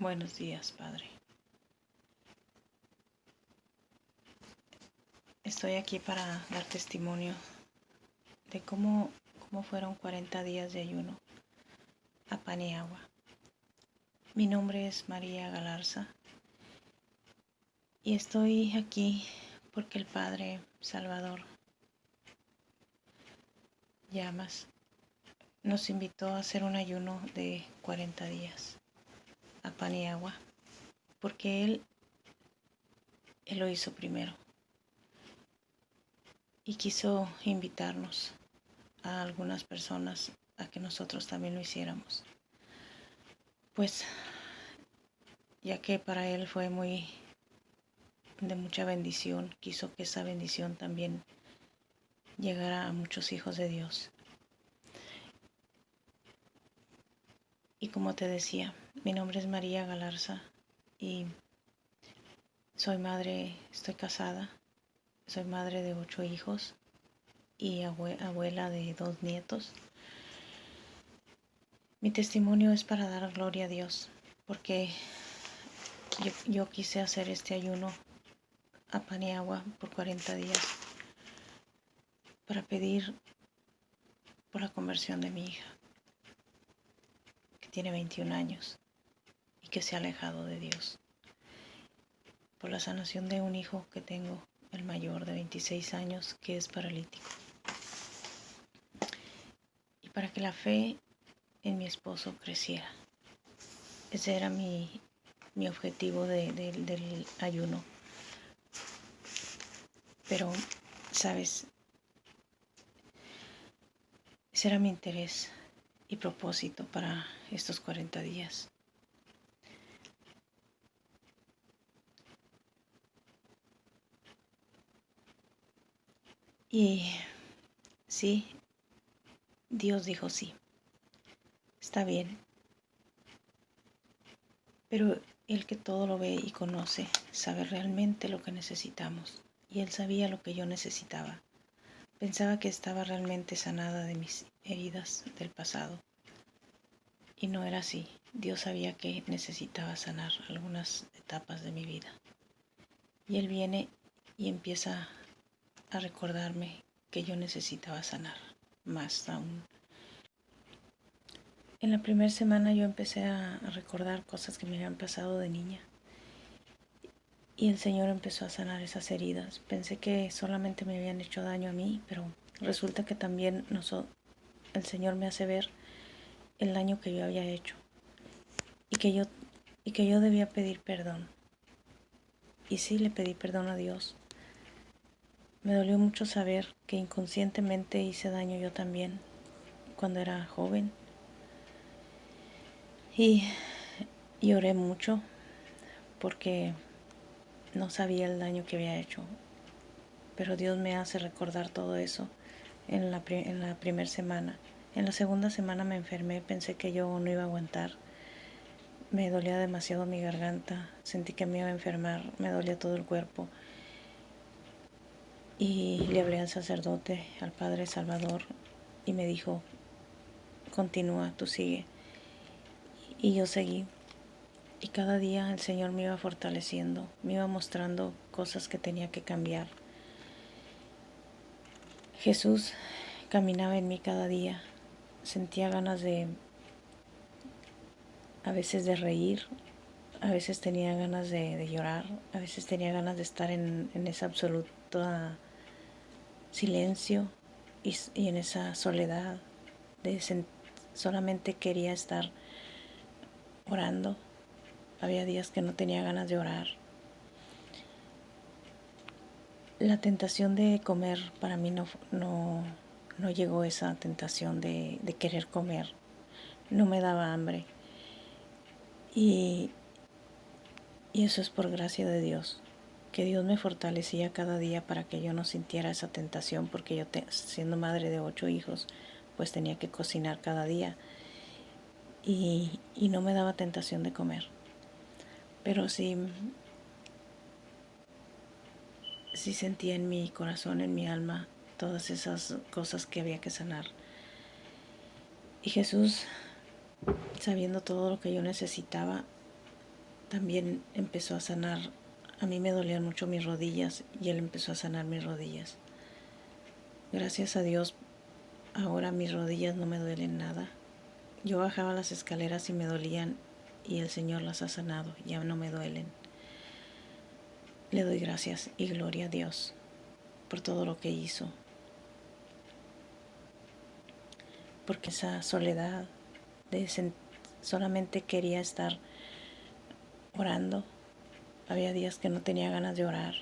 Buenos días, Padre. Estoy aquí para dar testimonio de cómo fueron 40 días de ayuno a pan y agua. Mi nombre es María Galarza y estoy aquí porque el Padre Salvador Llamas nos invitó a hacer un ayuno de 40 días a pan y agua, porque Él lo hizo primero y quiso invitarnos a algunas personas a que nosotros también lo hiciéramos. Pues ya que para Él fue de mucha bendición, quiso que esa bendición también llegara a muchos hijos de Dios. Y como te decía, mi nombre es María Galarza y soy madre, estoy casada, soy madre de 8 hijos y abuela de 2 nietos. Mi testimonio es para dar gloria a Dios, porque yo quise hacer este ayuno a pan y agua por 40 días para pedir por la conversión de mi hija, que tiene 21 años y que se ha alejado de Dios, por la sanación de un hijo que tengo, el mayor de 26 años, que es paralítico, y para que la fe en mi esposo creciera. Ese era mi objetivo del ayuno. Pero, ¿sabes? Ese era mi interés y propósito para estos 40 días. Y sí, Dios dijo sí, está bien. Pero Él, que todo lo ve y conoce, sabe realmente lo que necesitamos. Y Él sabía lo que yo necesitaba. Pensaba que estaba realmente sanada de mis heridas del pasado. Y no era así. Dios sabía que necesitaba sanar algunas etapas de mi vida. Y Él viene y empieza a recordarme que yo necesitaba sanar más aún. En la primera semana yo empecé a recordar cosas que me habían pasado de niña. Y el Señor empezó a sanar esas heridas. Pensé que solamente me habían hecho daño a mí, pero resulta que también el Señor me hace ver el daño que yo había hecho y que yo debía pedir perdón. Y sí, le pedí perdón a Dios. Me dolió mucho saber que inconscientemente hice daño yo también cuando era joven. Y lloré mucho porque no sabía el daño que había hecho. Pero Dios me hace recordar todo eso en la primera semana. En la segunda semana me enfermé, pensé que yo no iba a aguantar. Me dolía demasiado mi garganta, sentí que me iba a enfermar, me dolía todo el cuerpo. Y le hablé al sacerdote, al Padre Salvador, y me dijo, continúa, tú sigue. Y yo seguí. Y cada día el Señor me iba fortaleciendo, me iba mostrando cosas que tenía que cambiar. Jesús caminaba en mí cada día. Sentía ganas a veces de reír, a veces tenía ganas de llorar, a veces tenía ganas de estar en ese absoluto silencio y en esa soledad. Solamente quería estar orando. Había días que no tenía ganas de orar. La tentación de comer, para mí no llegó esa tentación de querer comer. No me daba hambre. Y eso es por gracia de Dios, que Dios me fortalecía cada día para que yo no sintiera esa tentación, porque yo, siendo madre de 8 hijos, pues tenía que cocinar cada día y no me daba tentación de comer. Pero sí sentía en mi corazón, en mi alma, todas esas cosas que había que sanar. Y Jesús, sabiendo todo lo que yo necesitaba, también empezó a sanar. A mí me dolían mucho mis rodillas y Él empezó a sanar mis rodillas. Gracias a Dios, ahora mis rodillas no me duelen nada. Yo bajaba las escaleras y me dolían y el Señor las ha sanado, ya no me duelen. Le doy gracias y gloria a Dios por todo lo que hizo. Porque esa soledad de solamente quería estar orando. Había días que no tenía ganas de orar.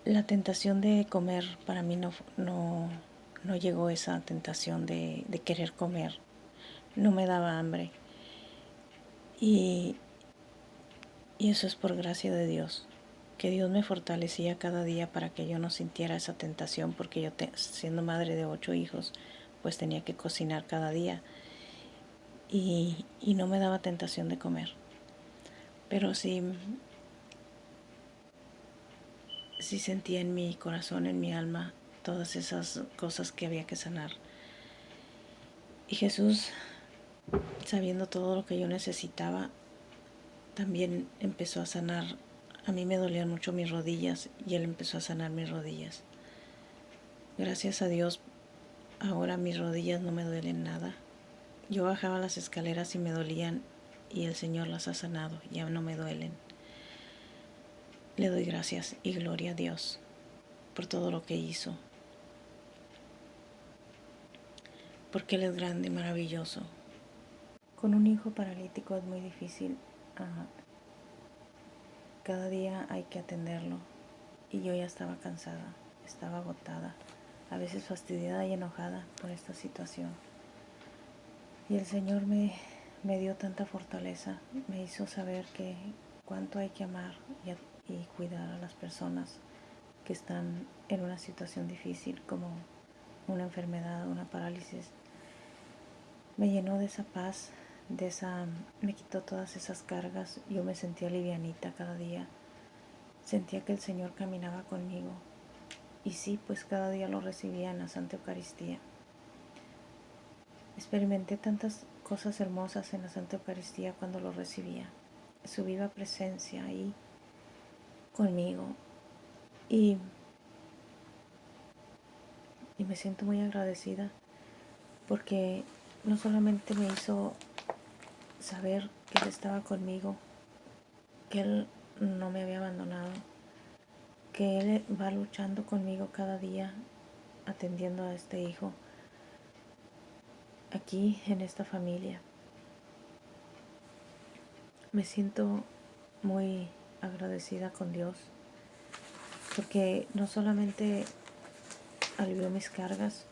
La tentación de comer, para mí no llegó esa tentación de querer comer. No me daba hambre. Y eso es por gracia de Dios. Que Dios me fortalecía cada día para que yo no sintiera esa tentación, porque yo siendo madre de 8 hijos, pues tenía que cocinar cada día. Y no me daba tentación de comer. Pero sí sentía en mi corazón, en mi alma, todas esas cosas que había que sanar. Y Jesús, sabiendo todo lo que yo necesitaba, también empezó a sanar. A mí me dolían mucho mis rodillas y Él empezó a sanar mis rodillas. Gracias a Dios, ahora mis rodillas no me duelen nada. Yo bajaba las escaleras y me dolían y el Señor las ha sanado, ya no me duelen. Le doy gracias y gloria a Dios por todo lo que hizo. Porque Él es grande y maravilloso. Con un hijo paralítico es muy difícil. Cada día hay que atenderlo. Y yo ya estaba cansada, estaba agotada, a veces fastidiada y enojada por esta situación. Y el Señor me dio tanta fortaleza, me hizo saber que cuánto hay que amar y cuidar a las personas que están en una situación difícil como una enfermedad, una parálisis. Me llenó de esa paz, me quitó todas esas cargas. Yo me sentía livianita cada día. Sentía que el Señor caminaba conmigo. Y sí, pues cada día lo recibía en la Santa Eucaristía. Experimenté tantas cosas hermosas en la Santa Eucaristía cuando lo recibía. Su viva presencia ahí conmigo. Y me siento muy agradecida porque no solamente me hizo saber que Él estaba conmigo, que Él no me había abandonado, que Él va luchando conmigo cada día, atendiendo a este hijo, aquí en esta familia. Me siento muy agradecida con Dios, porque no solamente alivió mis cargas,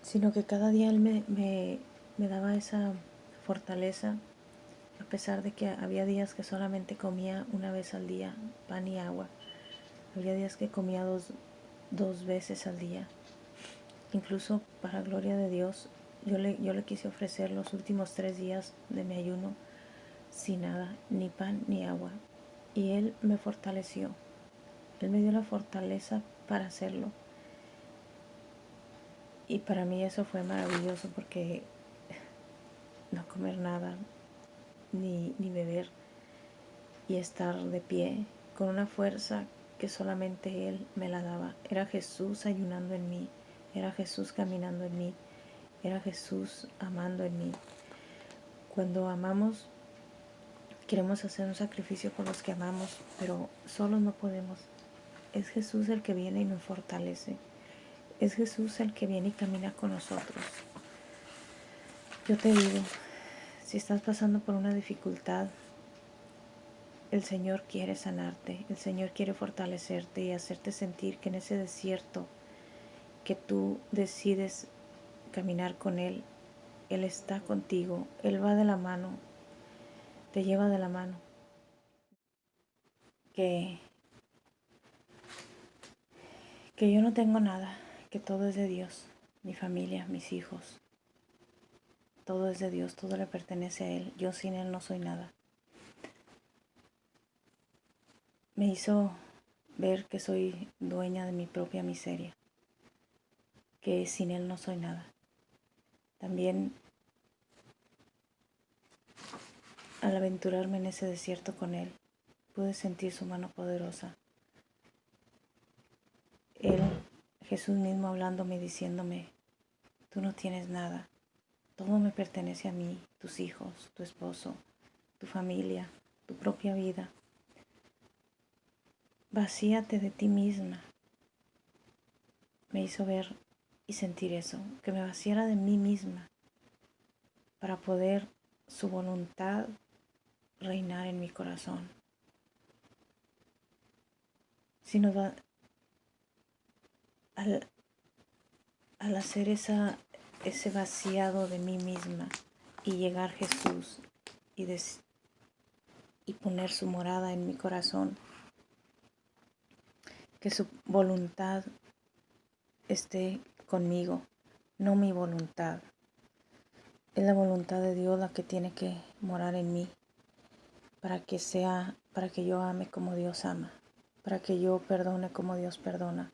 sino que cada día Él me daba esa fortaleza, a pesar de que había días que solamente comía una vez al día pan y agua. Había días que comía dos veces al día. Incluso para gloria de Dios, yo le quise ofrecer los últimos 3 días de mi ayuno sin nada, ni pan ni agua. Y Él me fortaleció. Él me dio la fortaleza para hacerlo. Y para mí eso fue maravilloso, porque no comer nada, ni beber, y estar de pie con una fuerza que solamente Él me la daba. Era Jesús ayunando en mí, era Jesús caminando en mí, era Jesús amando en mí. Cuando amamos, queremos hacer un sacrificio por los que amamos, pero solos no podemos. Es Jesús el que viene y nos fortalece. Es Jesús el que viene y camina con nosotros. Yo te digo, si estás pasando por una dificultad, el Señor quiere sanarte, el Señor quiere fortalecerte y hacerte sentir que en ese desierto que tú decides caminar con Él, Él está contigo, Él va de la mano, te lleva de la mano. Que yo no tengo nada, que todo es de Dios, mi familia, mis hijos, todo es de Dios, todo le pertenece a Él, yo sin Él no soy nada. Me hizo ver que soy dueña de mi propia miseria, que sin Él no soy nada. También al aventurarme en ese desierto con Él, pude sentir su mano poderosa. Él, Jesús mismo hablándome y diciéndome, tú no tienes nada, todo me pertenece a mí, tus hijos, tu esposo, tu familia, tu propia vida. Vacíate de ti misma. Me hizo ver y sentir eso, que me vaciara de mí misma para poder su voluntad reinar en mi corazón. Si nos va, al hacer ese vaciado de mí misma y llegar Jesús y poner su morada en mi corazón, que su voluntad esté conmigo, no mi voluntad. Es la voluntad de Dios la que tiene que morar en mí para que yo ame como Dios ama, para que yo perdone como Dios perdona,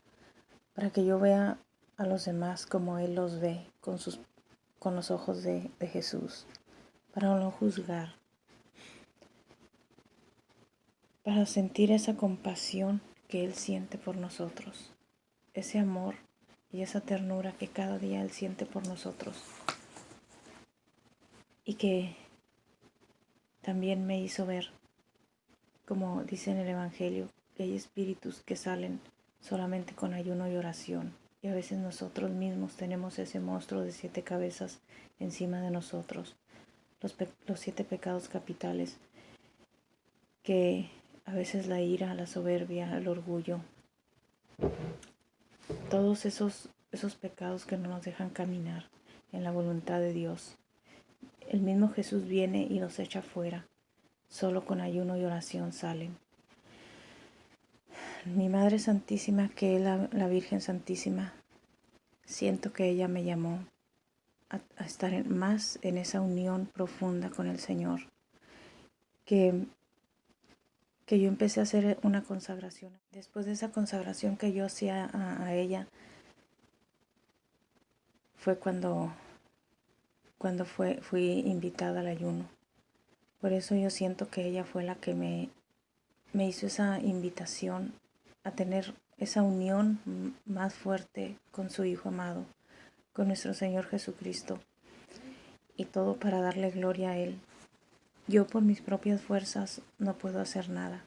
para que yo vea a los demás como Él los ve con los ojos de Jesús, para no juzgar, para sentir esa compasión que Él siente por nosotros, ese amor y esa ternura que cada día Él siente por nosotros, y que también me hizo ver, como dice en el Evangelio, que hay espíritus que salen solamente con ayuno y oración, y a veces nosotros mismos tenemos ese monstruo de 7 cabezas encima de nosotros, los 7 pecados capitales, que a veces la ira, la soberbia, el orgullo, todos esos pecados que no nos dejan caminar en la voluntad de Dios. El mismo Jesús viene y los echa fuera. Solo con ayuno y oración salen. Mi Madre Santísima, que es la Virgen Santísima, siento que ella me llamó a estar más en esa unión profunda con el Señor. Que yo empecé a hacer una consagración. Después de esa consagración que yo hacía a ella, fue cuando fui invitada al ayuno. Por eso yo siento que ella fue la que me hizo esa invitación a tener esa unión más fuerte con su Hijo amado, con nuestro Señor Jesucristo, y todo para darle gloria a Él. Yo por mis propias fuerzas no puedo hacer nada,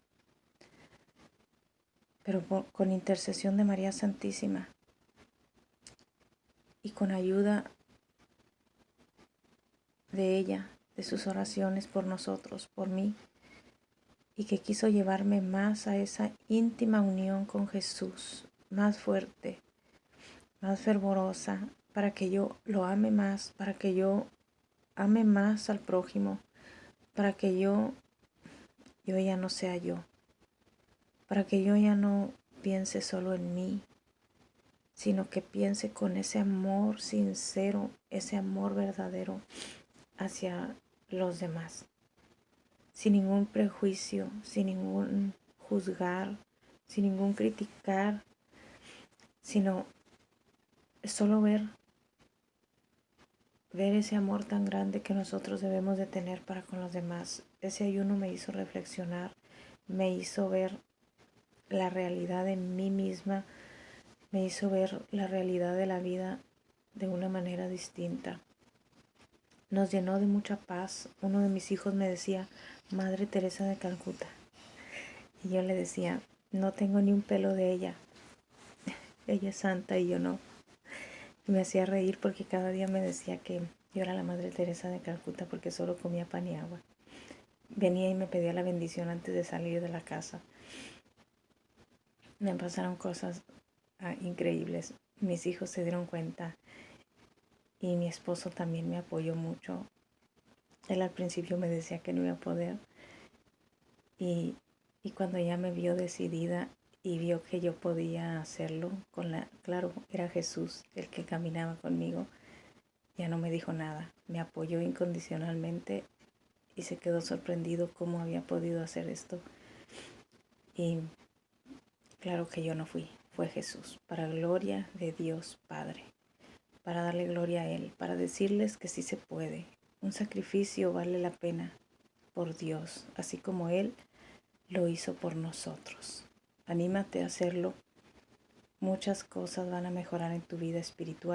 pero con intercesión de María Santísima y con ayuda de ella, de sus oraciones por nosotros, por mí, y que quiso llevarme más a esa íntima unión con Jesús, más fuerte, más fervorosa, para que yo lo ame más, para que yo ame más al prójimo, para que yo ya no sea yo, para que yo ya no piense solo en mí, sino que piense con ese amor sincero, ese amor verdadero hacia los demás, sin ningún prejuicio, sin ningún juzgar, sin ningún criticar, sino solo ver ese amor tan grande que nosotros debemos de tener para con los demás. Ese ayuno me hizo reflexionar, me hizo ver la realidad de mí misma, me hizo ver la realidad de la vida de una manera distinta. Nos llenó de mucha paz. Uno de mis hijos me decía, Madre Teresa de Calcuta. Y yo le decía, no tengo ni un pelo de ella. Ella es santa y yo no. Y me hacía reír porque cada día me decía que yo era la Madre Teresa de Calcuta porque solo comía pan y agua. Venía y me pedía la bendición antes de salir de la casa. Me pasaron cosas increíbles. Mis hijos se dieron cuenta y mi esposo también me apoyó mucho. Él al principio me decía que no iba a poder y cuando ya me vio decidida y vio que yo podía hacerlo, claro, era Jesús el que caminaba conmigo, ya no me dijo nada, me apoyó incondicionalmente y se quedó sorprendido cómo había podido hacer esto. Y claro que yo no fui, fue Jesús, para gloria de Dios Padre, para darle gloria a Él, para decirles que sí se puede. Un sacrificio vale la pena, por Dios, así como Él lo hizo por nosotros. Anímate a hacerlo. Muchas cosas van a mejorar en tu vida espiritual.